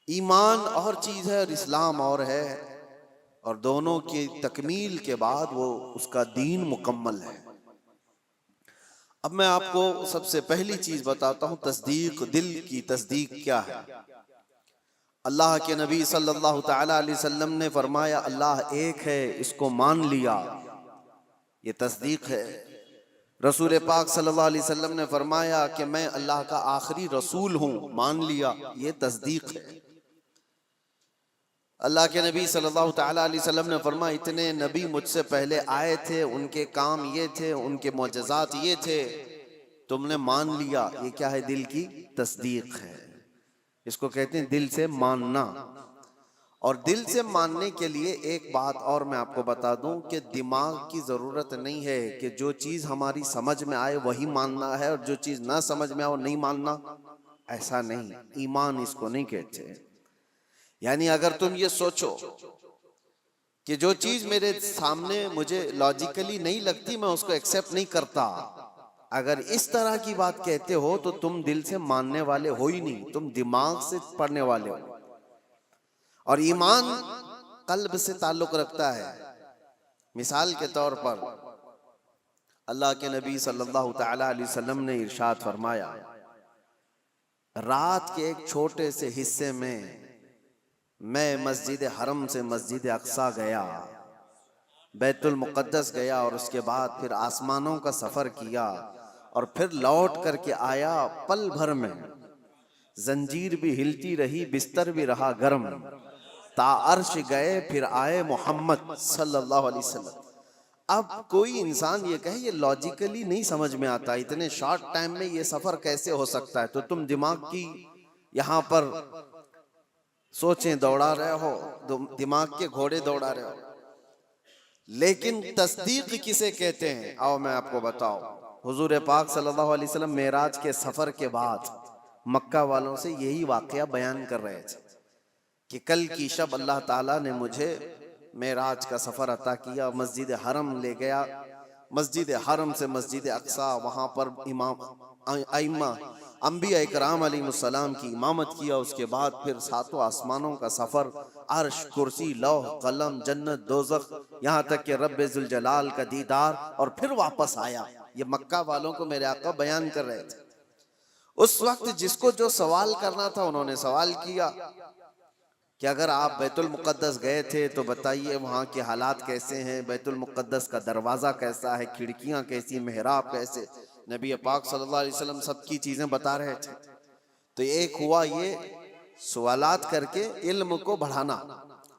ईमान और चीज़ है और इस्लाम और है, और दोनों की तकमील के बाद वो उसका दीन मुकम्मल है। अब मैं आपको सबसे पहली चीज बताता हूं, तस्दीक, दिल की तस्दीक क्या है। अल्लाह के नबी सल्लल्लाहु तआला अलैहि वसल्लम ने फरमाया, अल्लाह एक है, इसको मान लिया, ये तस्दीक है। रसूल पाक सल्लल्लाहु अलैहि वसल्लम ने फरमाया कि मैं अल्लाह का आखिरी रसूल हूं, मान लिया, ये तस्दीक है। अल्लाह के नबी सल्लल्लाहु तआला अलैहि वसल्लम ने फरमाया, इतने नबी मुझसे पहले आए थे, उनके काम ये थे, उनके मोजज़ात ये थे, तुमने मान लिया, ये क्या है? दिल की तस्दीक है। इसको कहते हैं दिल से मानना। और दिल से मानने के लिए एक बात और मैं आपको बता दूं कि दिमाग की जरूरत नहीं है कि जो चीज हमारी समझ में आए वही मानना है, और जो चीज ना समझ में आए वो नहीं मानना, ऐसा नहीं। ईमान इसको नहीं कहते। यानी अगर तुम ये सोचो कि जो चीज मेरे सामने मुझे लॉजिकली नहीं लगती, मैं उसको एक्सेप्ट नहीं करता, अगर इस तरह की बात कहते हो तो तुम दिल से मानने वाले हो ही नहीं, तुम दिमाग से पढ़ने वाले हो। और ईमान कल्ब से ताल्लुक रखता है। मिसाल के तौर पर अल्लाह के नबी सल्लल्लाहु तआला अलैहि वसल्लम ने इरशाद फरमाया, रात के एक छोटे से हिस्से में मैं मस्जिद हरम से मस्जिद अक्सा गया, बैतुल मुक़द्दस गया, और उसके बाद फिर आसमानों का सफर किया, और फिर लौट करके आया। पल भर में जंजीर भी हिलती रही, बिस्तर भी रहा गर्म, ता अर्श गए, फिर आए मोहम्मद सल्लल्लाहु अलैहि वसल्लम। अब कोई इंसान ये कहे, ये लॉजिकली नहीं समझ में आता, इतने शॉर्ट टाइम में ये सफर कैसे हो सकता है, तो तुम दिमाग की यहाँ पर सोचें दौड़ा रहे हो, दिमाग के घोड़े दौड़ा रहे हो। लेकिन तस्दीक किसे कहते हैं? आओ मैं आपको बताऊं। हुजूर पाक सल्लल्लाहु अलैहि वसल्लम मेराज के सफर के बाद मक्का वालों से यही वाकया बयान कर रहे थे कि कल की शब अल्लाह ताला ने मुझे मेराज का सफर अता किया, मस्जिद हरम ले गया, मस्जिद हरम से मस्जिद अक्सा, वहां पर इमाम आइम्मा अंबिया इकराम अलैहिस्सलाम की इमामत किया। उसके बाद फिर सातों आसमानों का सफर, अर्श, कुर्सी, लौह कलम, जन्नत, दोज़ख, यहाँ तक कि रब्बे जुल जलाल का दीदार, और फिर वापस आया। ये मक्का वालों को मेरे आका बयान कर रहे थे। उस वक्त जिसको जो सवाल करना था उन्होंने सवाल किया कि अगर आप बैतुल मुक़द्दस गए थे तो बताइए वहाँ के हालात कैसे हैं, बैतुल मुक़द्दस का दरवाज़ा कैसा है, खिड़कियाँ कैसी, मेहराब कैसे। नबी पाक सल्लल्लाहु अलैहि वसल्लम सबकी चीज़ें बता रहे थे। तो एक हुआ ये सवालात करके इल्म को बढ़ाना,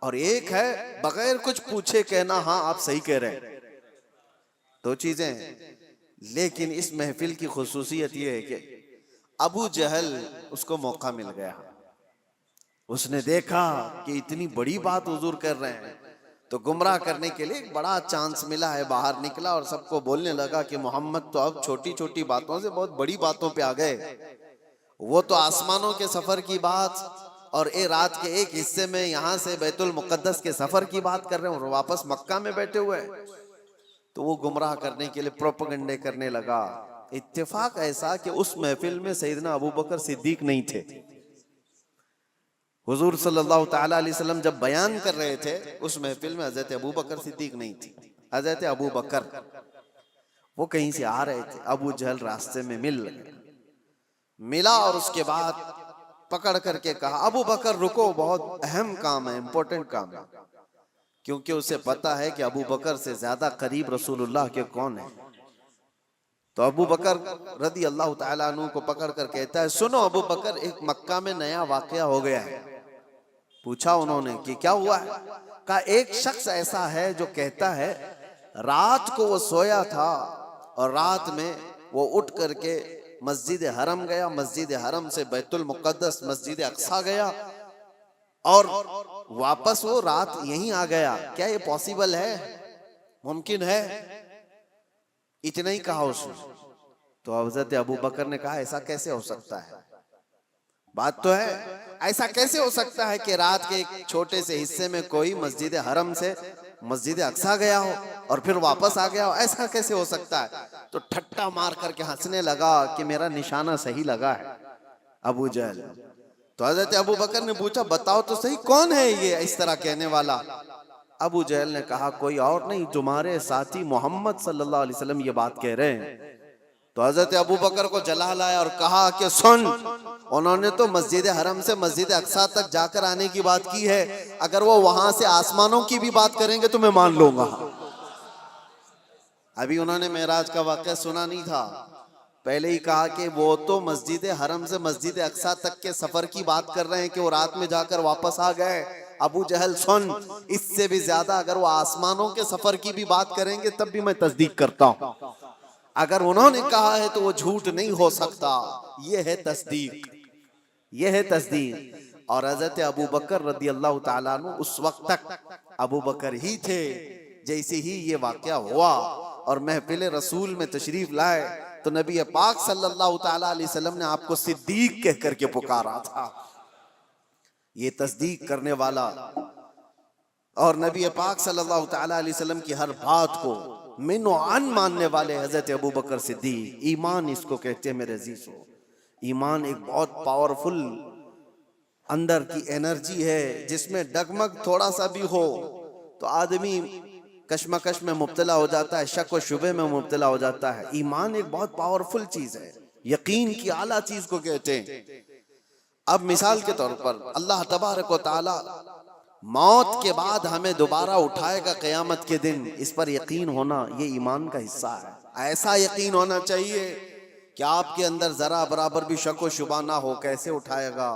और एक है बगैर कुछ पूछे कहना, हाँ आप सही कह रहे हैं। दो चीज़ें हैं। लेकिन इस महफिल की खुसूसियत ये है कि अबू जहल उसको मौका मिल गया। उसने देखा कि इतनी बड़ी बात हुजूर कर रहे हैं, तो गुमराह करने के लिए एक बड़ा चांस मिला है। बाहर निकला और सबको बोलने लगा कि मोहम्मद तो अब छोटी छोटी बातों से बहुत बड़ी बातों पे आ गए। वो तो आसमानों के सफर की बात और रात के एक हिस्से में यहाँ से बैतुल मुक़द्दस के सफर की बात कर रहे हैं, और वापस मक्का में बैठे हुए हैं। तो वो गुमराह करने के लिए प्रोपेगेंडे करने लगा। इत्तेफाक ऐसा कि उस महफिल में सैयदना अबू बकर सिद्दीक नहीं थे। हुजूर सल्लल्लाहु तआला अलैहि वसल्लम जब बयान कर रहे थे, उस महफिल में हजरत अबू बकर सिद्दीक नहीं थी। हजरत अबू बकर वो कहीं से आ रहे थे, अबू जहल रास्ते में मिला, और उसके बाद पकड़ करके कहा, अबू बकर रुको, बहुत अहम काम है, इंपॉर्टेंट काम है। क्योंकि उसे पता है कि अबू बकर से ज्यादा करीब रसूलुल्लाह के कौन है। तो अबू बकर रदी अल्लाह तआला अन्हु को पकड़ कर कहता है, सुनो अबू बकर, एक मक्का में नया वाकया हो गया है। पूछा उन्होंने कि क्या हुआ है? कहा एक शख्स ऐसा है जो कहता है रात को वो सोया था और रात में वो उठ करके मस्जिद हरम गया, मस्जिद हरम से बैतुल मुक़द्दस मस्जिद अक्सा गया, और वापस वो रात यहीं आ गया। क्या ये पॉसिबल है? मुमकिन है? इतना ही कहा उसने। तो हज़रत अबू बकर ने कहा, ऐसा कैसे हो सकता है? बात तो है, ऐसा कैसे हो सकता है कि रात के एक छोटे से हिस्से में कोई मस्जिद हरम से मस्जिद अक्सा गया हो और फिर वापस आ गया हो? ऐसा कैसे हो सकता है? तो ठट्टा मार करके हंसने लगा कि मेरा निशाना सही लगा है अबू जहल। तो हजरत अबू बकर ने पूछा बताओ तो सही कौन है ये इस तरह कहने वाला। अबू जहल ने कहा कोई और नहीं तुम्हारे साथी मोहम्मद सल्लल्लाहु अलैहि वसल्लम ये बात कह रहे हैं। तो हजरत अबू बकर को जला लाया और कहा कि सुन, उन्होंने तो मस्जिद हरम से मस्जिद अक्सा तक जाकर आने की बात की है, अगर वो वहां से आसमानों की भी बात करेंगे तो मैं मान लूंगा। अभी उन्होंने मेराज का वाक़या सुना नहीं था, पहले ही कहा कि वो तो मस्जिद हरम से मस्जिद अक्सा तक के सफर की बात कर रहे हैं कि वो रात में जाकर वापस आ गए। अबू जहल सुन, इससे भी ज्यादा अगर वो आसमानों के सफर की भी बात करेंगे तब भी मैं तस्दीक करता हूं। अगर उन्होंने कहा है तो वो झूठ नहीं हो सकता। ये है तस्दीक, ये है तस्दीक। और हजरत अबू बकर रदी अल्लाह ताला अन्हु उस वक्त तक अबू बकर ही थे। जैसे ही ये वाकया हुआ और महफिल रसूल में तशरीफ लाए तो नबी पाक सल्लल्लाहु ताला अलैहि वसल्लम ने आपको सिद्दीक कह करके पुकारा था। ये तस्दीक करने वाला और नबी पाक सल्लल्लाहु ताला अलैहि वसल्लम की हर बात को मिनो अन मानने वाले हजरत अबू बकर सिद्दीक, ईमान इसको कहते हैं मेरे अजीजों। ईमान एक बहुत पावरफुल अंदर की एनर्जी है जिसमें डगमग थोड़ा सा भी हो तो आदमी कश्मकश में मुब्तला हो जाता है, शक व शुबे में मुब्तला हो जाता है। ईमान एक बहुत पावरफुल चीज है, यकीन की आला चीज को कहते हैं। अब मिसाल के तौर पर अल्लाह तबारक व तआला मौत के बाद हमें दोबारा उठाएगा क़यामत के दिन, इस पर यकीन होना ये ईमान का हिस्सा है। ऐसा यकीन होना चाहिए कि आपके अंदर जरा बराबर भी शक व शुबा ना हो। कैसे उठाएगा,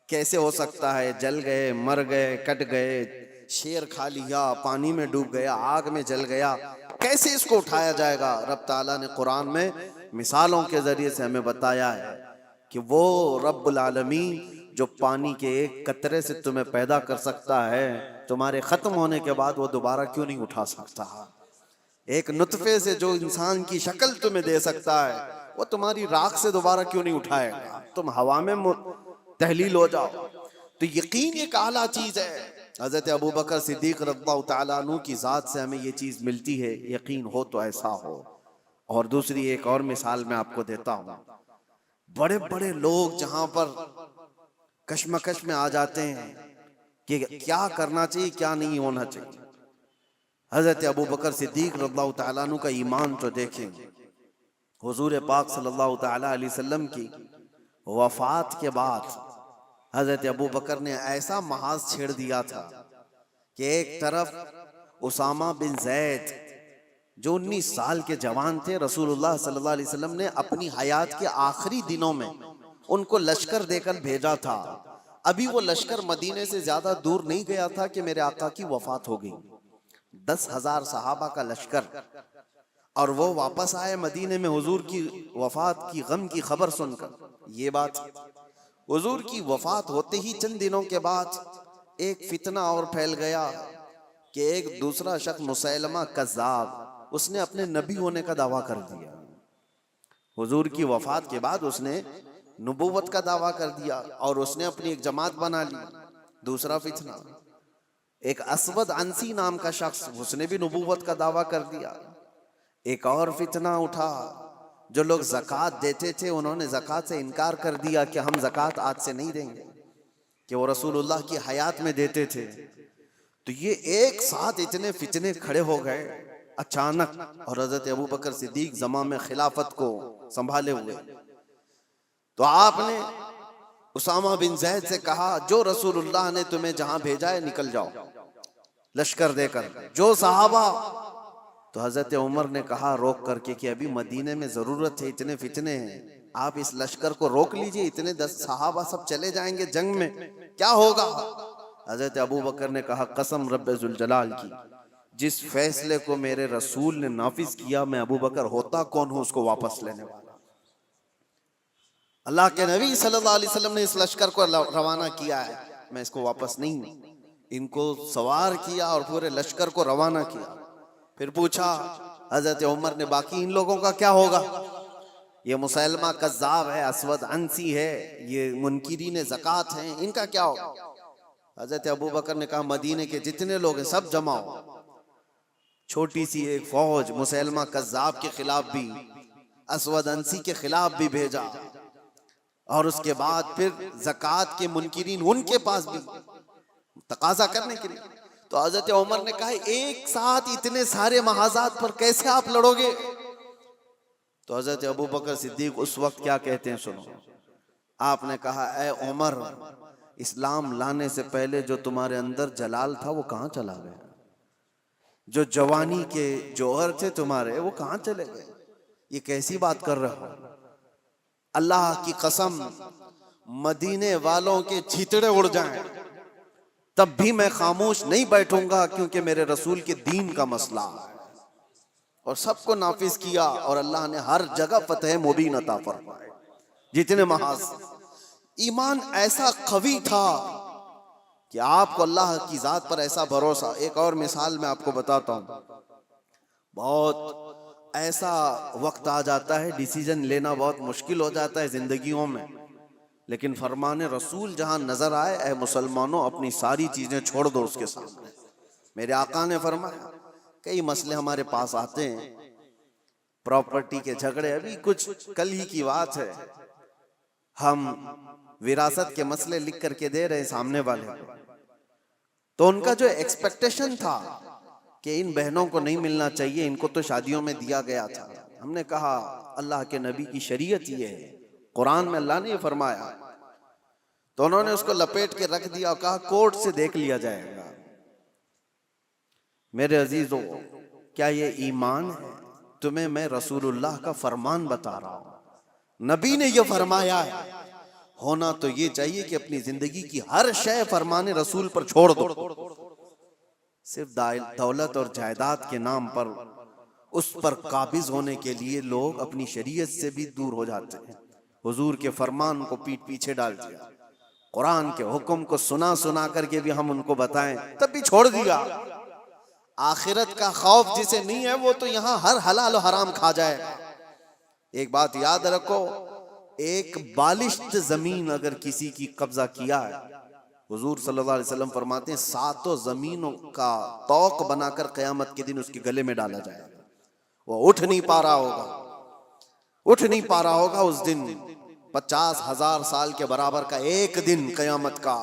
कैसे हो सकता है, जल गए, मर गए, कट गए, शेर खा लिया, पानी में डूब गया, आग में जल गया, कैसे इसको उठाया जाएगा। रब ताला ने कुरान में मिसालों के जरिए से हमें बताया है कि वो रब्बुल आलमीन जो पानी के एक कतरे से तुम्हें पैदा कर सकता है, तुम्हारे खत्म होने के बाद वो दोबारा क्यों नहीं उठा सकता। एक नुतफे से जो इंसान की शक्ल तुम्हें दे सकता है, वो तुम्हारी राख से दोबारा क्यों नहीं उठाएगा। तुम हवा में तहलील हो जाओ। तो यकीन एक आला चीज है। हजरत अबू बकर सिद्दीक रज़ियल्लाहु ताला अन्हु की जात से हमें ये चीज मिलती है, यकीन हो तो ऐसा हो। और दूसरी एक और मिसाल मैं आपको देता हूँ। बड़े बड़े लोग जहां पर कश्मकश में आ जाते हैं कि क्या करना चाहिए क्या नहीं होना चाहिए, हजरत अबू बकर सिद्दीक रज़ियल्लाहु ताला अन्हु का ईमान तो देखें। हुजूर पाक सल्लल्लाहु ताला अलैहि वसल्लम की वफात के बाद हजरत अबू बकर ने ऐसा महाज छेड़ दिया था कि एक तरफ उसामा बिन जैद जो 19 साल के जवान थे, रसूलुल्लाह सल्लल्लाहु अलैहि वसल्लम ने अपनी हयात के आखिरी दिनों में उनको लश्कर देकर भेजा था। अभी वो लश्कर मदीने से ज्यादा दूर नहीं गया था कि मेरे आका की वफात हो गई। 10,000 सहाबा का लश्कर, और वो वापस आए मदीने में हुजूर की वफात की गम की खबर सुनकर। ये बात हुजूर की वफात होते ही चंद दिनों के बाद एक फितना और फैल गया कि एक दूसरा शख्स मुसैलमा कज़्ज़ाब, उसने अपने नबी होने का दावा कर दिया। हुजूर की वफात के बाद उसने नबूवत का दावा कर दिया और उसने अपनी एक जमात बना ली। दूसरा फितना, एक असवद अंसी नाम का शख्स, उसने भी नबूवत का दावा कर दिया। एक और फितना उठा, जो लोग ज़कात देते थे उन्होंने ज़कात से इनकार कर दिया कि हम ज़कात आज से नहीं देंगे, कि वो रसूलुल्लाह की हयात में देते थे। तो ये एक साथ इतने फितने खड़े हो गए अचानक, और हजरत अबू बकर सिद्दीक ज़मा में खिलाफत को संभाले हुए। तो आपने उसामा बिन जैद से कहा, जो रसूलुल्लाह ने तुम्हें जहां भेजा है निकल जाओ लश्कर देकर, जो सहाबा। तो हजरत उमर ने कहा रोक करके कि अभी मदीने में जरूरत है, इतने फितने हैं, आप इस लश्कर को रोक लीजिए, इतने 10 सहाबा सब चले जाएंगे जंग में, क्या होगा। हजरत अबू बकर ने कहा कसम रब्बे जुल जलाल की, जिस फैसले को मेरे रसूल ने नाफिज किया, मैं अबू बकर होता कौन हूं उसको वापस लेने वाला। अल्लाह के नबी सल्लल्लाहु अलैहि वसल्लम ने इस लश्कर को रवाना किया है, मैं इसको वापस नहीं। इनको सवार किया और पूरे लश्कर को रवाना किया। फिर पूछा हजरत उमर ने, बाकी इन लोगों का क्या होगा। ये मुसैलमा कज़्ज़ाब है, असवद अंसी है, ये मुनकिरीन ज़कात हैं, इनका क्या होगा। हजरत अबू बकर ने कहा मदीने के जितने लोग हैं सब जमाओ। छोटी सी एक फौज मुसैलमा कज़्ज़ाब के खिलाफ भी, असवद अंसी के खिलाफ भी भेजा। और उसके बाद फिर ज़कात के मुनकिरीन उनके पास भी तकाजा करने के लिए। तो हजरत उमर ने कहा एक साथ इतने सारे महाजात पर कैसे आप लड़ोगे? तो हजरत अबू बकर सिद्दीक उस वक्त क्या कहते हैं सुनो। आपने कहा ए उमर, इस्लाम लाने से पहले जो तुम्हारे अंदर जलाल था वो कहाँ चला गया? जो जवानी के जौहर थे तुम्हारे वो कहाँ चले गए? ये कैसी बात कर रहे हो? अल्लाह की कसम, मदीने वालों के छितड़े उड़ जाएं तब भी मैं खामोश नहीं बैठूंगा, क्योंकि मेरे रसूल के दीन का मसला है। और सबको नाफिज किया और अल्लाह ने हर जगह फतह मुबीन अता फरमाए। जितने महाज ईमान ऐसा कवी था कि आपको अल्लाह की जात पर ऐसा भरोसा। एक और मिसाल मैं आपको बताता हूँ। बहुत ऐसा वक्त आ जाता है डिसीजन लेना बहुत मुश्किल हो जाता है जिंदगियों में, लेकिन फरमाने रसूल जहां नजर आए, ऐ मुसलमानों अपनी सारी चीजें छोड़ दो उसके सामने। मेरे आका ने फरमाया कई मसले हमारे पास आते हैं, प्रॉपर्टी के झगड़े, अभी कुछ कल ही की बात है, हम विरासत के मसले लिख करके दे रहे सामने वाले को। तो उनका जो एक्सपेक्टेशन था कि इन बहनों को नहीं मिलना चाहिए, इनको तो शादियों में दिया गया था। हमने कहा अल्लाह के नबी की शरीयत ये है, कुरान में अल्लाह ने ये फरमाया। तो उन्होंने उसको लपेट के रख दिया और कहा कोर्ट से देख लिया जाएगा। मेरे अजीजों, क्या ये ईमान है? तुम्हें मैं रसूलुल्लाह का फरमान बता रहा हूं, नबी ने ये फरमाया है। होना तो ये चाहिए कि अपनी जिंदगी की हर शय फरमाने रसूल पर छोड़ दो। सिर्फ दौलत और जायदाद के नाम पर उस पर काबिज होने के लिए लोग अपनी शरीयत से भी दूर हो जाते हैं। हुजूर के फरमान को पीठ पीछे डाल दिया, कुरान के हुक्म को सुना सुना करके भी हम उनको बताएं तब भी छोड़ दिया। आखिरत का खौफ जिसे नहीं है वो तो यहाँ हर हलाल और हराम खा जाएगा। एक बात याद रखो, एक बालिश्त जमीन अगर किसी की कब्जा किया है, हुजूर सल्लल्लाहु अलैहि वसल्लम फरमाते हैं 7 जमीनों का तौक बनाकर क़यामत के दिन उसके गले में डाला जाएगा। वो उठ नहीं पा रहा होगा उस दिन। 50,000 साल के बराबर का एक दिन क़यामत का